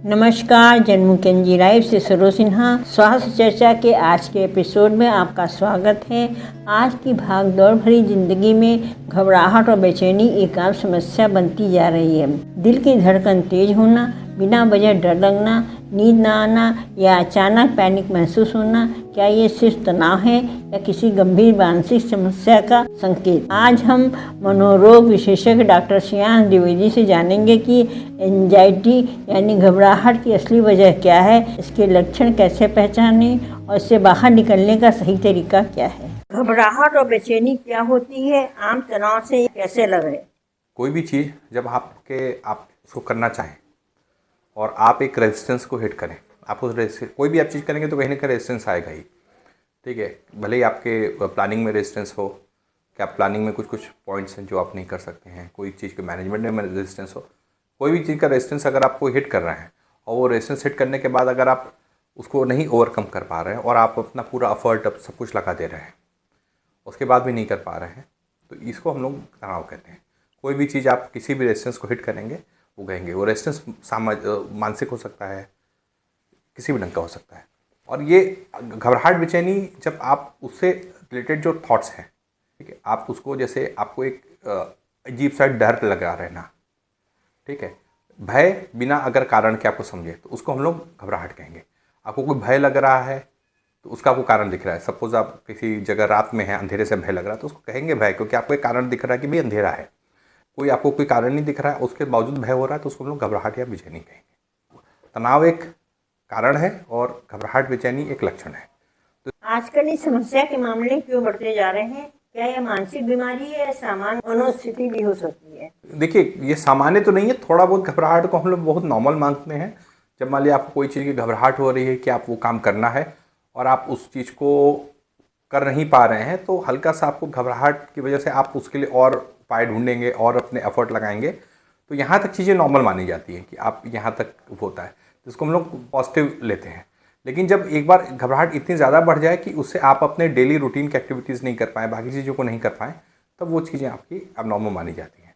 नमस्कार, जन्मुखेंजी लाइव से सरोज सिन्हा स्वास्थ्य चर्चा के आज के एपिसोड में आपका स्वागत है। आज की भाग दौड़ भरी जिंदगी में घबराहट और बेचैनी एक आम समस्या बनती जा रही है। दिल की धड़कन तेज होना, बिना वजह डर लगना, नींद ना आना या अचानक पैनिक महसूस होना, क्या ये सिर्फ तनाव है या किसी गंभीर मानसिक समस्या का संकेत? आज हम मनोरोग विशेषज्ञ डॉक्टर श्रेयांश द्विवेदी से जानेंगे कि एंजाइटी यानी घबराहट की असली वजह क्या है, इसके लक्षण कैसे पहचानें और इससे बाहर निकलने का सही तरीका क्या है। घबराहट और बेचैनी क्या होती है, आम तनाव से कैसे लगे? कोई भी चीज़ जब आप उसको करना चाहें और आप एक रेजिस्टेंस को हिट करें, आप उस कोई भी आप चीज़ करेंगे तो कहीं ना कहीं रेजिस्टेंस आएगा ही। ठीक है, भले ही आपके प्लानिंग में रेजिस्टेंस हो कि आप प्लानिंग में कुछ पॉइंट्स हैं जो आप नहीं कर सकते हैं, कोई चीज़ के मैनेजमेंट में रेजिस्टेंस हो, कोई भी चीज़ का रेजिस्टेंस अगर आपको हिट कर रहा है और वो रेजिस्टेंस हिट करने के बाद अगर आप उसको नहीं ओवरकम कर पा रहे हैं और आप अपना पूरा एफर्ट सब कुछ लगा दे रहे हैं, उसके बाद भी नहीं कर पा रहे हैं, तो इसको हम लोग तनाव कहते हैं। कोई भी चीज़ आप किसी भी रेजिस्टेंस को हिट करेंगे वो कहेंगे, वो रेजिस्टेंस मानसिक हो सकता है, किसी भी ढंग का हो सकता है। और ये घबराहट बेचैनी जब आप उससे रिलेटेड जो थॉट्स हैं, ठीक है, आप उसको जैसे आपको एक अजीब सा डर लगा रहना, ठीक है, भय बिना अगर कारण के आपको समझे तो उसको हम लोग घबराहट कहेंगे। आपको कोई भय लग रहा है तो उसका आपको कारण दिख रहा है, सपोज आप किसी जगह रात में हैं, अंधेरे से भय लग रहा है तो उसको कहेंगे भय, क्योंकि आपको एक कारण दिख रहा है कि भाई अंधेरा है। कोई आपको कोई कारण नहीं दिख रहा है, उसके बावजूद भय हो रहा है तो उसको हम लोग घबराहट या बेचैनी कहेंगे। तनाव एक कारण है और घबराहट बेचैनी एक लक्षण है। तो आजकल इस समस्या के मामले क्यों बढ़ते जा रहे हैं? क्या यह मानसिक बीमारी है या सामान्य मनोस्थिति भी हो सकती है? देखिए, ये सामान्य तो नहीं है, थोड़ा बहुत घबराहट को हम लोग बहुत नॉर्मल मानते हैं। जब मान लिया आपको कोई चीज़ की घबराहट हो रही है कि आप वो काम करना है और आप उस चीज़ को कर नहीं पा रहे हैं, तो हल्का सा आपको घबराहट की वजह से आप उसके लिए और उपाय ढूंढेंगे और अपने एफर्ट लगाएंगे, तो यहाँ तक चीज़ें नॉर्मल मानी जाती हैं कि आप यहाँ तक होता है, जिसको हम लोग पॉजिटिव लेते हैं। लेकिन जब एक बार घबराहट इतनी ज़्यादा बढ़ जाए कि उससे आप अपने डेली रूटीन की एक्टिविटीज़ नहीं कर पाएँ, बाकी चीज़ों को नहीं कर पाएँ, तब वो चीज़ें आपकी अब नॉर्मल मानी जाती हैं।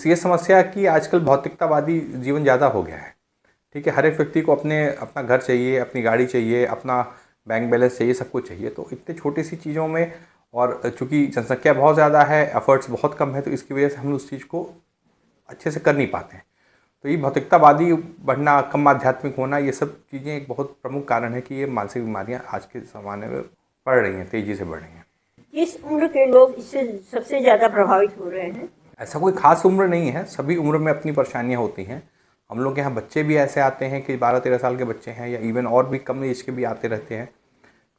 ये समस्या कि आजकल भौतिकतावादी जीवन ज़्यादा हो गया है। ठीक है, हर एक व्यक्ति को अपना घर चाहिए, अपनी गाड़ी चाहिए, अपना बैंक बैलेंस चाहिए, सब कुछ चाहिए। तो इतने छोटी सी चीज़ों में, और चूँकि जनसंख्या बहुत ज़्यादा है, एफर्ट्स बहुत कम है, तो इसकी वजह से हम उस चीज़ को अच्छे से कर नहीं पाते हैं। तो ये भौतिकतावादी बढ़ना, कम आध्यात्मिक होना, ये सब चीज़ें एक बहुत प्रमुख कारण है कि ये मानसिक बीमारियाँ आज के ज़माने में बढ़ रही हैं, तेज़ी से बढ़ रही हैं। किस उम्र के लोग इससे सबसे ज़्यादा प्रभावित हो रहे हैं? ऐसा कोई खास उम्र नहीं है, सभी उम्र में अपनी परेशानियाँ होती हैं। हम लोग के यहाँ बच्चे भी ऐसे आते हैं कि 12-13 साल के बच्चे हैं, या इवन और भी कम एज के भी आते रहते हैं,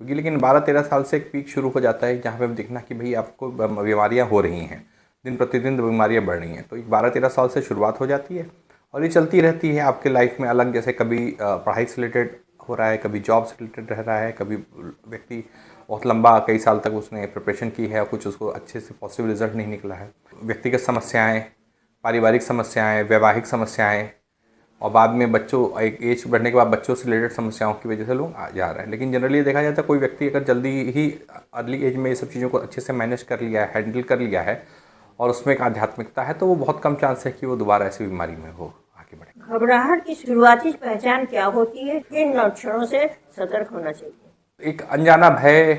क्योंकि लेकिन 12-13 साल से एक पीक शुरू हो जाता है जहाँ पे दिखना कि भाई आपको बीमारियाँ हो रही हैं, दिन प्रतिदिन बीमारियाँ बढ़ रही हैं। तो 12-13 साल से शुरुआत हो जाती है और ये चलती रहती है आपके लाइफ में अलग, जैसे कभी पढ़ाई से रिलेटेड हो रहा है, कभी जॉब से रिलेटेड रह रहा है, कभी व्यक्ति बहुत लंबा कई साल तक उसने प्रिपरेशन की है और कुछ उसको अच्छे से पॉजिटिव रिजल्ट नहीं निकला है। व्यक्तिगत समस्याएँ, पारिवारिक समस्याएँ, वैवाहिक समस्याएँ, और बाद में बच्चों, एक एज बढ़ने के बाद बच्चों से रिलेटेड समस्याओं की वजह से लोग आ जा रहे हैं। लेकिन जनरली देखा जाता है कोई व्यक्ति अगर जल्दी ही अर्ली एज में ये सब चीज़ों को अच्छे से मैनेज कर लिया है, हैंडल कर लिया है और उसमें एक आध्यात्मिकता है, तो वो बहुत कम चांस है कि वो दोबारा ऐसी बीमारी में हो आगे बढ़े। घबराहट की शुरुआती पहचान क्या होती है? किन लक्षणों से सतर्क होना चाहिए? एक अनजाना भय,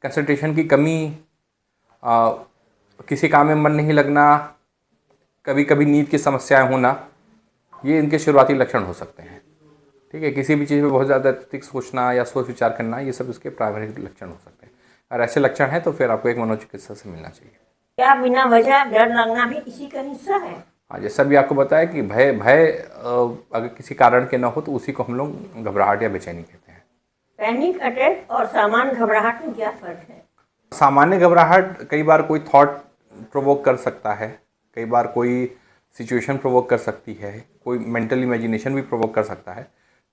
कंसंट्रेशन की कमी, किसी काम में मन नहीं लगना, कभी कभी नींद की समस्याएं होना, ये इनके शुरुआती लक्षण हो सकते हैं। ठीक है, किसी भी चीज़ में बहुत ज़्यादा अत्यधिक सोचना या सोच विचार करना, ये सब इसके प्राइमरी लक्षण हो सकते हैं। अगर ऐसे लक्षण हैं तो फिर आपको एक मनोचिकित्सक से मिलना चाहिए। क्या बिना वजह डर लगना भी इसी का हिस्सा है? हाँ, जैसा भी आपको बताया कि भय अगर किसी कारण के ना हो तो उसी को हम लोग घबराहट या बेचैनी कहते हैं। पैनिक अटैक और सामान्य घबराहट में क्या फ़र्क है? सामान्य घबराहट कई बार कोई थॉट प्रोवोक कर सकता है, कई बार कोई सिचुएशन प्रोवोक कर सकती है, कोई मेंटल इमेजिनेशन भी प्रोवोक कर सकता है,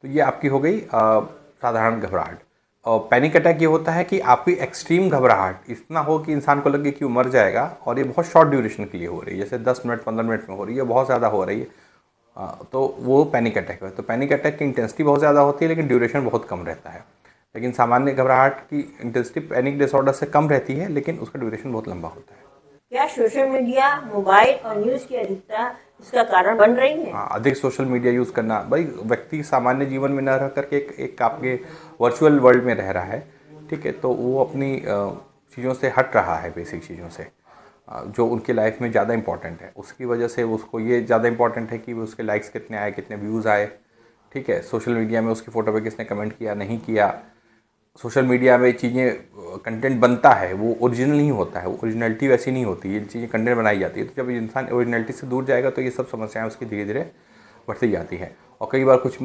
तो ये आपकी हो गई साधारण घबराहट। और पैनिक अटैक ये होता है कि आपकी एक्सट्रीम घबराहट इतना हो कि इंसान को लगे कि वो मर जाएगा, और ये बहुत शॉर्ट ड्यूरेशन के लिए हो रही है, जैसे 10 मिनट 15 मिनट में हो रही है, बहुत ज़्यादा हो रही है, तो वो पैनिक अटैक है। तो पैनिक अटैक की इंटेंसिटी बहुत ज़्यादा होती है लेकिन ड्यूरेशन बहुत कम रहता है। लेकिन सामान्य घबराहट की इंटेंसिटी पैनिक डिसऑर्डर से कम रहती है लेकिन उसका ड्यूरेशन बहुत लंबा होता है। क्या सोशल मीडिया, मोबाइल और न्यूज़ की अधिकता इसका कारण बन रही है? हाँ, अधिक सोशल मीडिया यूज़ करना, भाई व्यक्ति सामान्य जीवन में न रह करके एक आपके वर्चुअल वर्ल्ड में रह रहा है, ठीक है, तो वो अपनी चीज़ों से हट रहा है, बेसिक चीज़ों से जो उनकी लाइफ में ज़्यादा इंपॉर्टेंट है। उसकी वजह से उसको ये ज़्यादा इंपॉर्टेंट है कि उसके लाइक्स कितने आए, कितने व्यूज़ आए, ठीक है, सोशल मीडिया में उसकी फ़ोटो पे किसने कमेंट किया, नहीं किया। सोशल मीडिया में चीज़ें कंटेंट बनता है वो ओरिजिनल नहीं होता है, वो ओरिजिनलिटी वैसी नहीं होती, ये चीज़ें कंटेंट बनाई जाती है। तो जब इंसान ओरिजिनलिटी से दूर जाएगा तो ये सब समस्याएं उसकी धीरे धीरे बढ़ती जाती हैं। और कई बार कुछ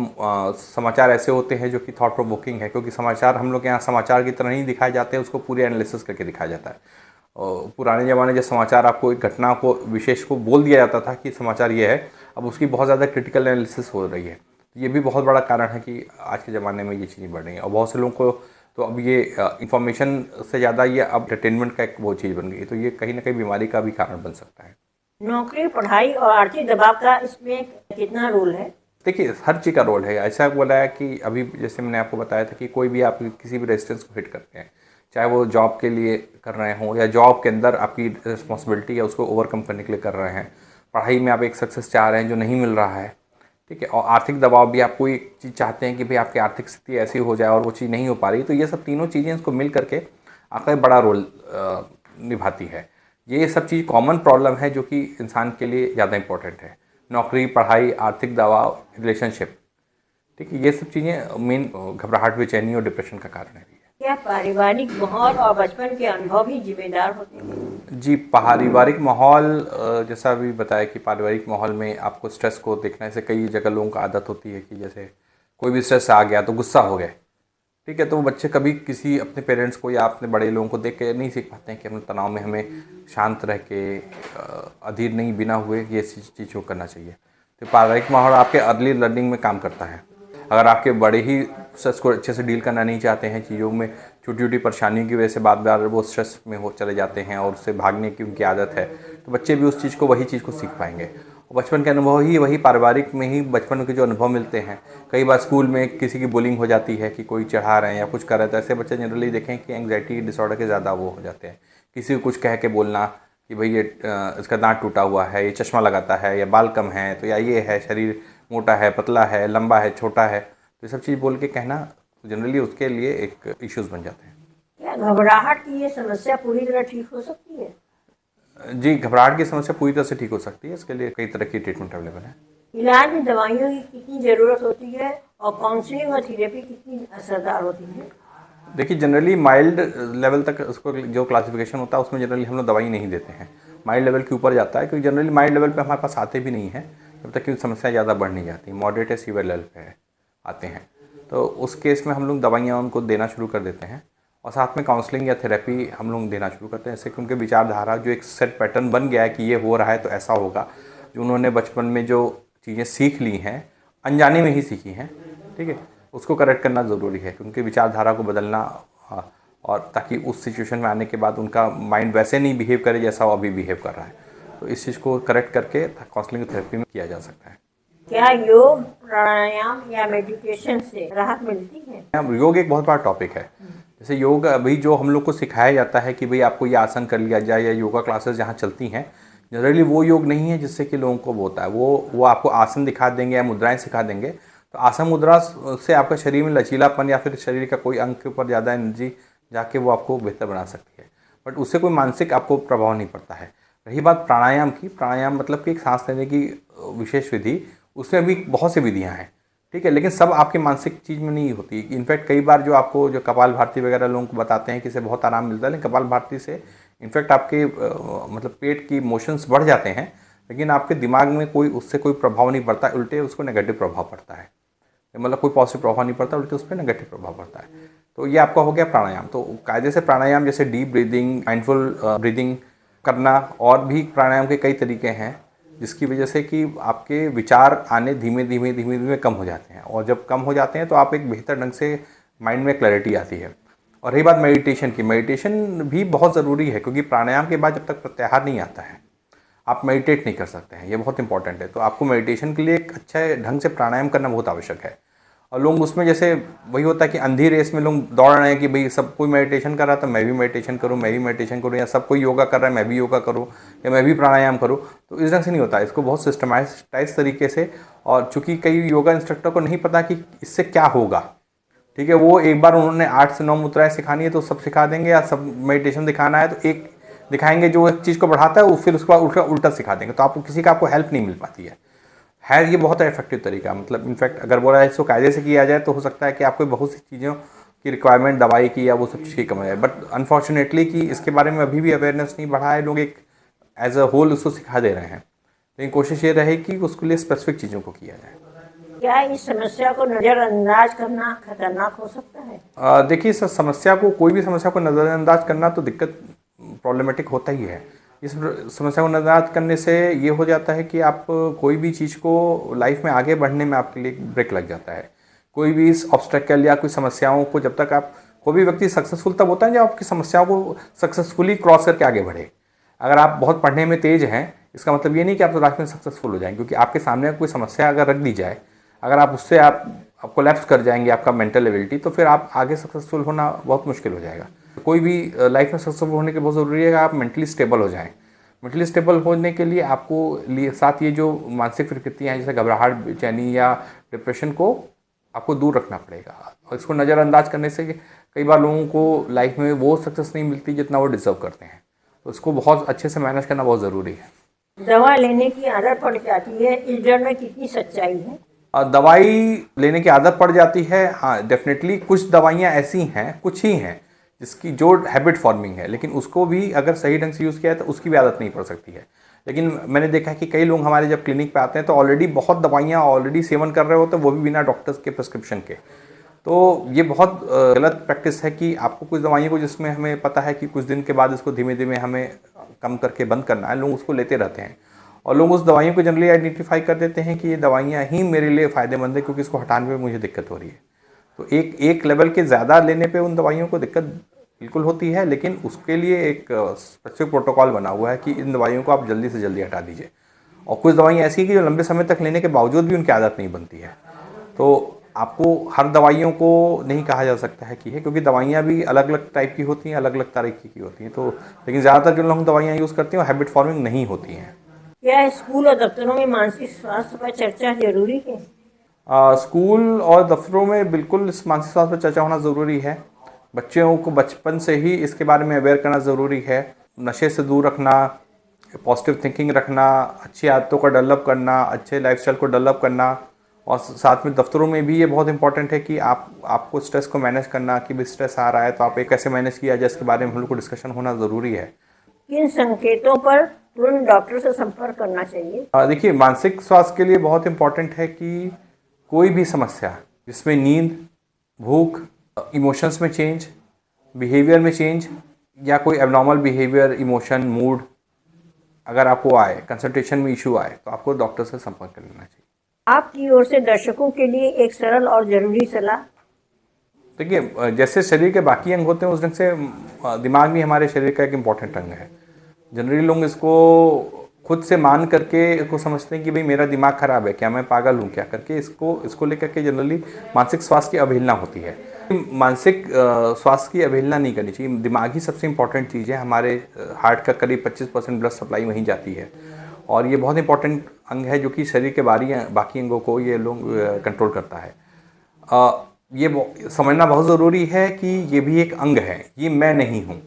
समाचार ऐसे होते हैं जो कि थॉट प्रोवोकिंग है, क्योंकि समाचार हम लोग के यहाँ समाचार की तरह नहीं दिखाए जाते हैं, उसको पूरे एनालिसिस करके दिखाया जाता है। और पुराने ज़माने जब समाचार आपको एक घटना को विशेष को बोल दिया जाता था कि समाचार ये है, अब उसकी बहुत ज़्यादा क्रिटिकल एनालिसिस हो रही है। ये भी बहुत बड़ा कारण है कि आज के ज़माने में ये चीज़ें बढ़ रही हैं। और बहुत से लोगों को तो अब ये इंफॉर्मेशन से ज़्यादा ये अब एंटरटेनमेंट का एक वो चीज़ बन गई है, तो ये कहीं ना कहीं बीमारी का भी कारण बन सकता है। नौकरी, पढ़ाई और आर्थिक दबाव का इसमें कितना रोल है? देखिए, हर चीज़ का रोल है। ऐसा बोला है कि अभी जैसे मैंने आपको बताया था कि कोई भी आप किसी भी रेजिस्टेंस को हिट करते हैं, चाहे वो जॉब के लिए कर रहे हों या जॉब के अंदर आपकी रिस्पॉन्सिबिलिटी है उसको ओवरकम करने के लिए कर रहे हैं, पढ़ाई में आप एक सक्सेस चाह रहे हैं जो नहीं मिल रहा है, ठीक है, और आर्थिक दबाव भी आप कोई चीज़ चाहते हैं कि भाई आपकी आर्थिक स्थिति ऐसी हो जाए और वो चीज़ नहीं हो पा रही, तो ये सब तीनों चीज़ें इसको मिल करके आपका एक बड़ा रोल निभाती है। ये सब चीज़ कॉमन प्रॉब्लम है जो कि इंसान के लिए ज़्यादा इंपॉर्टेंट है। नौकरी, पढ़ाई, आर्थिक दबाव, रिलेशनशिप, ठीक है, ये सब चीज़ें मेन घबराहट, बेचैनी और डिप्रेशन का कारण है। क्या पारिवारिक माहौल और बचपन के अनुभव भी जिम्मेदार होते हैं? जी, पारिवारिक माहौल, जैसा अभी बताया कि पारिवारिक माहौल में आपको स्ट्रेस को देखना, ऐसे कई जगह लोगों को आदत होती है कि जैसे कोई भी स्ट्रेस आ गया तो गुस्सा हो गए, ठीक है, तो वो बच्चे कभी किसी अपने पेरेंट्स को या अपने बड़े लोगों को देख के नहीं सीख पाते हैं कि अपने तनाव में हमें शांत रह के अधीर नहीं बिना हुए ये चीज़ को करना चाहिए। तो पारिवारिक माहौल आपके अर्ली लर्निंग में काम करता है। अगर आपके बड़े ही स्ट्रेस को अच्छे से डील करना नहीं चाहते हैं, चीज़ों में छोटी छोटी परेशानियों की वजह से बार बार वो स्ट्रेस में हो चले जाते हैं और उससे भागने की उनकी आदत है, तो बच्चे भी उस चीज़ को वही चीज़ को सीख पाएंगे। और बचपन के अनुभव ही वही पारिवारिक में ही बचपन के जो अनुभव मिलते हैं। कई बार स्कूल में किसी की बुलिंग हो जाती है कि कोई चढ़ा रहे हैं या कुछ कर रहे हैं, तो ऐसे बच्चे जनरली देखें कि एंग्जाइटी डिसऑर्डर के ज़्यादा वो हो जाते हैं। किसी को कुछ कह के बोलना कि भाई ये इसका दांत टूटा हुआ है, ये चश्मा लगाता है, या बाल कम है, तो या ये है, शरीर मोटा है, पतला है, लंबा है, छोटा है, तो ये सब चीज़ बोल के कहना जनरली उसके लिए एक इश्यूज़ बन जाते हैं। क्या घबराहट की ये समस्या पूरी तरह ठीक हो सकती है? जी, घबराहट की समस्या पूरी तरह से ठीक हो सकती है। इसके लिए कई तरह की ट्रीटमेंट अवेलेबल है। इलाज में दवाइयों की कितनी ज़रूरत होती है और काउंसलिंग और थेरेपी कितनी असरदार होती है? देखिए, जनरली माइल्ड लेवल तक उसको जो क्लासिफिकेशन होता है उसमें जनरली हम लोग दवाई नहीं देते हैं। माइल्ड लेवल के ऊपर जाता है, क्योंकि जनरली माइल्ड लेवल पे हमारे पास आते भी नहीं हैं जब तक कि समस्या ज़्यादा बढ़ नहीं जाती। मॉडरेट या सीवियर लेवल पे आते हैं, तो उस केस में हम लोग दवाइयाँ उनको देना शुरू कर देते हैं और साथ में काउंसलिंग या थेरेपी हम लोग देना शुरू करते हैं। इससे कि उनके विचारधारा जो एक सेट पैटर्न बन गया है कि ये हो रहा है तो ऐसा होगा, जो उन्होंने बचपन में जो चीज़ें सीख ली हैं, अनजाने में ही सीखी हैं, ठीक है, उसको करेक्ट करना ज़रूरी है, क्योंकि विचारधारा को बदलना, और ताकि उस सिचुएशन में आने के बाद उनका माइंड वैसे नहीं बिहेव करे जैसा वो अभी बिहेव कर रहा है। तो इस चीज़ को करेक्ट करके काउंसलिंग थेरेपी में किया जा सकता है। क्या योग, प्राणायाम या मेडिटेशन से राहत मिलती है? योग एक बहुत बड़ा टॉपिक है। जैसे योग अभी जो हम लोग को सिखाया जाता है कि भाई आपको ये आसन कर लिया जाए, या योगा क्लासेस जहाँ चलती हैं, जनरली वो योग नहीं है जिससे कि लोगों को होता है। वो आपको आसन दिखा देंगे या मुद्राएं सिखा देंगे, तो आसन मुद्रा से आपका शरीर में लचीलापन या फिर शरीर का कोई अंग के ऊपर ज़्यादा एनर्जी जाके वो आपको बेहतर बना सकती है, बट उससे कोई मानसिक आपको प्रभाव नहीं पड़ता है। रही बात प्राणायाम की, प्राणायाम मतलब कि एक सांस लेने की विशेष विधि, उसमें भी बहुत सी विधियाँ हैं, ठीक है, लेकिन सब आपके मानसिक चीज़ में नहीं होती। इनफैक्ट कई बार जो आपको जो कपालभाति वगैरह लोगों को बताते हैं कि इससे बहुत आराम मिलता है, लेकिन कपालभाति से इनफैक्ट आपके मतलब पेट की मोशंस बढ़ जाते हैं, लेकिन आपके दिमाग में कोई उससे कोई प्रभाव नहीं पड़ता, उल्टे उसको नेगेटिव प्रभाव पड़ता है। मतलब कोई पॉजिटिव प्रभाव नहीं पड़ता, उल्टे उस पर नेगेटिव प्रभाव पड़ता है। तो ये आपका हो गया प्राणायाम। तो कायदे से प्राणायाम जैसे डीप ब्रीदिंग, माइंडफुल ब्रीदिंग करना, और भी प्राणायाम के कई तरीके हैं जिसकी वजह से कि आपके विचार आने धीमे धीमे कम हो जाते हैं, और जब कम हो जाते हैं तो आप एक बेहतर ढंग से माइंड में क्लैरिटी आती है। और रही बात मेडिटेशन की, मेडिटेशन भी बहुत ज़रूरी है, क्योंकि प्राणायाम के बाद जब तक प्रत्याहार नहीं आता है आप मेडिटेट नहीं कर सकते हैं, ये बहुत इंपॉर्टेंट है। तो आपको मेडिटेशन के लिए एक अच्छे ढंग से प्राणायाम करना बहुत आवश्यक है। और लोग उसमें जैसे वही होता है कि अंधी रेस में लोग दौड़ रहे हैं कि भाई सब कोई मेडिटेशन कर रहा है तो मैं भी मेडिटेशन करूँ, मैं भी मेडिटेशन करूँ, या सब कोई योगा कर रहा है मैं भी योगा करूँ, या मैं भी प्राणायाम करूँ। तो इस ढंग से नहीं होता, इसको बहुत सिस्टमाइज तरीके से, और चूंकि कई योगा इंस्ट्रक्टर को नहीं पता कि इससे क्या होगा, ठीक है, वो एक बार उन्होंने 8 से 9 मुद्राएं सिखानी है तो सब सिखा देंगे, या सब मेडिटेशन दिखाना है तो एक दिखाएंगे जो एक चीज़ को बढ़ाता है, वो फिर उसके बाद उल्टा सिखा देंगे, तो आपको किसी का आपको हेल्प नहीं मिल पाती है। ये बहुत इफेक्टिव तरीका, मतलब इनफैक्ट अगर बोला जाए इसको कायदे से किया जाए तो हो सकता है कि आपको बहुत सी चीज़ों की रिक्वायरमेंट दवाई की या वो सब चीज़ की कम हो जाए, बट अनफॉर्चुनेटली कि इसके बारे में अभी भी अवेयरनेस नहीं बढ़ा है, लोग एक एज अ होल उसको सिखा दे रहे हैं। लेकिन कोशिश ये रहे कि उसके लिए स्पेसिफिक चीज़ों को किया जाए। क्या इस समस्या को नज़रअंदाज करना खतरनाक हो सकता है? देखिए, इस समस्या को, कोई भी समस्या को नज़रअंदाज करना तो दिक्कत प्रॉब्लमेटिक होता ही है। इस समस्या को नज़रअंदाज करने से ये हो जाता है कि आप कोई भी चीज़ को लाइफ में आगे बढ़ने में आपके लिए ब्रेक लग जाता है। कोई भी इस ऑब्स्टेकल या कोई समस्याओं को, जब तक आप, कोई भी व्यक्ति सक्सेसफुल तब होता है जब आपकी समस्याओं को सक्सेसफुली क्रॉस करके आगे बढ़े। अगर आप बहुत पढ़ने में तेज हैं, इसका मतलब ये नहीं कि आप तो लाइफ में सक्सेसफुल हो जाएंगे, क्योंकि आपके सामने कोई समस्या अगर रख दी जाए, अगर आप उससे आप कोलैप्स कर जाएंगे आपका मेंटल एबिलिटी, तो फिर आप आगे सक्सेसफुल होना बहुत मुश्किल हो जाएगा। कोई भी लाइफ में सक्सेसफुल होने के बहुत ज़रूरी है कि आप मेंटली स्टेबल हो जाएं। मेंटली स्टेबल होने के लिए आपको लिए साथ ये जो मानसिक प्रकृतियाँ हैं, जैसे घबराहट, बेचैनी या डिप्रेशन को आपको दूर रखना पड़ेगा। और इसको नज़रअंदाज करने से कई बार लोगों को लाइफ में वो सक्सेस नहीं मिलती जितना वो डिजर्व करते हैं, तो इसको बहुत अच्छे से मैनेज करना बहुत ज़रूरी है। दवा लेने की आदत पड़ जाती है, इस डर में कितनी सच्चाई है? दवाई लेने की आदत पड़ जाती है, हाँ डेफिनेटली। कुछ दवाइयाँ ऐसी हैं, कुछ ही हैं जिसकी जो हैबिट फॉर्मिंग है, लेकिन उसको भी अगर सही ढंग से यूज़ किया है तो उसकी भी आदत नहीं पड़ सकती है। लेकिन मैंने देखा है कि कई लोग हमारे जब क्लिनिक पे आते हैं तो ऑलरेडी बहुत दवाइयाँ ऑलरेडी सेवन कर रहे होते हैं, वो भी बिना डॉक्टर्स के प्रिस्क्रिप्शन के। तो ये बहुत गलत प्रैक्टिस है कि आपको कुछ दवाइयों को, जिसमें हमें पता है कि कुछ दिन के बाद इसको धीमे धीमे हमें कम करके बंद करना है, लोग उसको लेते रहते हैं। और लोग उस दवाइयों को जनरली आइडेंटिफाई कर देते हैं कि ये दवाइयाँ ही मेरे लिए फ़ायदेमंद है, क्योंकि इसको हटाने में मुझे दिक्कत हो रही है। तो एक लेवल के ज़्यादा लेने पे उन दवाइयों को दिक्कत बिल्कुल होती है, लेकिन उसके लिए एक स्पेसिफिक प्रोटोकॉल बना हुआ है कि इन दवाइयों को आप जल्दी से जल्दी हटा दीजिए। और कुछ दवाइयाँ ऐसी हैं कि जो लंबे समय तक लेने के बावजूद भी उनकी आदत नहीं बनती है। तो आपको हर दवाइयों को नहीं कहा जा सकता है कि है, क्योंकि दवाइयाँ भी अलग अलग टाइप की होती हैं, अलग अलग तरीके की होती हैं। तो लेकिन ज़्यादातर जो लोग दवाइयाँ यूज़ करते हैं वो हैबिट फॉर्मिंग नहीं होती हैं। क्या स्कूल और दफ्तरों में मानसिक स्वास्थ्य पर चर्चा जरूरी है? स्कूल और दफ्तरों में बिल्कुल इस मानसिक स्वास्थ्य पर चर्चा होना ज़रूरी है। बच्चों को बचपन से ही इसके बारे में अवेयर करना ज़रूरी है। नशे से दूर रखना, पॉजिटिव थिंकिंग रखना, अच्छी आदतों को डेवलप करना, अच्छे लाइफस्टाइल को डेवलप करना, और साथ में दफ्तरों में भी ये बहुत इंपॉर्टेंट है कि आपको स्ट्रेस को मैनेज करना, कि भी स्ट्रेस आ रहा है तो आप एक कैसे मैनेज किया जाए, इसके बारे में हम लोग को डिस्कशन होना ज़रूरी है। किन संकेतों पर तुरंत डॉक्टर से संपर्क करना चाहिए? देखिए, मानसिक स्वास्थ्य के लिए बहुत इंपॉर्टेंट है कि कोई भी समस्या जिसमें नींद, भूख, इमोशंस में चेंज, बिहेवियर में चेंज, या कोई एबनॉर्मल बिहेवियर, इमोशन, मूड अगर आपको आए, कंसंट्रेशन में इशू आए, तो आपको डॉक्टर से संपर्क कर लेना चाहिए। आपकी ओर से दर्शकों के लिए एक सरल और ज़रूरी सलाह। देखिए, जैसे शरीर के बाकी अंग होते हैं उस ढंग से दिमाग भी हमारे शरीर का एक इम्पॉर्टेंट अंग है। जनरली लोग इसको खुद से मान करके इसको समझते हैं कि भाई मेरा दिमाग खराब है, क्या मैं पागल हूँ क्या, करके इसको लेकर के जनरली मानसिक स्वास्थ्य की अवहेलना होती है। मानसिक स्वास्थ्य की अवहेलना नहीं करनी चाहिए। दिमाग ही सबसे इम्पॉर्टेंट चीज़ है। हमारे हार्ट का करीब 25% ब्लड सप्लाई वहीं जाती है, और ये बहुत इंपॉर्टेंट अंग है जो कि शरीर के बाकी अंगों को ये लोग कंट्रोल करता है। ये समझना बहुत ज़रूरी है कि ये भी एक अंग है, ये मैं नहीं हूँ।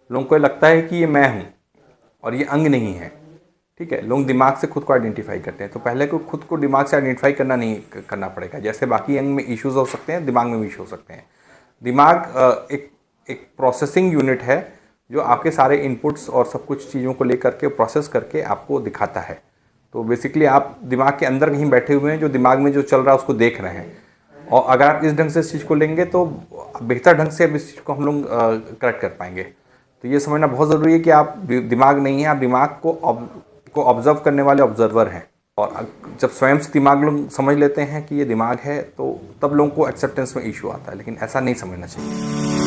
लोगों को लगता है कि ये मैं हूँ और ये अंग नहीं है, ठीक है। लोग दिमाग से खुद को आइडेंटिफाई करते हैं, तो पहले को खुद को दिमाग से आइडेंटिफाई करना पड़ेगा। जैसे बाकी अंग में इश्यूज़ हो सकते हैं, दिमाग में भी इशू हो सकते हैं। दिमाग एक प्रोसेसिंग यूनिट है जो आपके सारे इनपुट्स और सब कुछ चीज़ों को लेकर के प्रोसेस करके आपको दिखाता है। तो बेसिकली आप दिमाग के अंदर कहीं बैठे हुए हैं, जो दिमाग में जो चल रहा है उसको देख रहे हैं, और अगर आप इस ढंग से इस चीज़ को लेंगे तो बेहतर ढंग से अब इस चीज़ को हम लोग करेक्ट कर पाएंगे। तो ये समझना बहुत ज़रूरी है कि आप दिमाग नहीं है, आप दिमाग को ऑब्जर्व करने वाले ऑब्जर्वर हैं। और जब स्वयं से दिमाग लोग समझ लेते हैं कि ये दिमाग है, तो तब लोगों को एक्सेप्टेंस में इशू आता है, लेकिन ऐसा नहीं समझना चाहिए।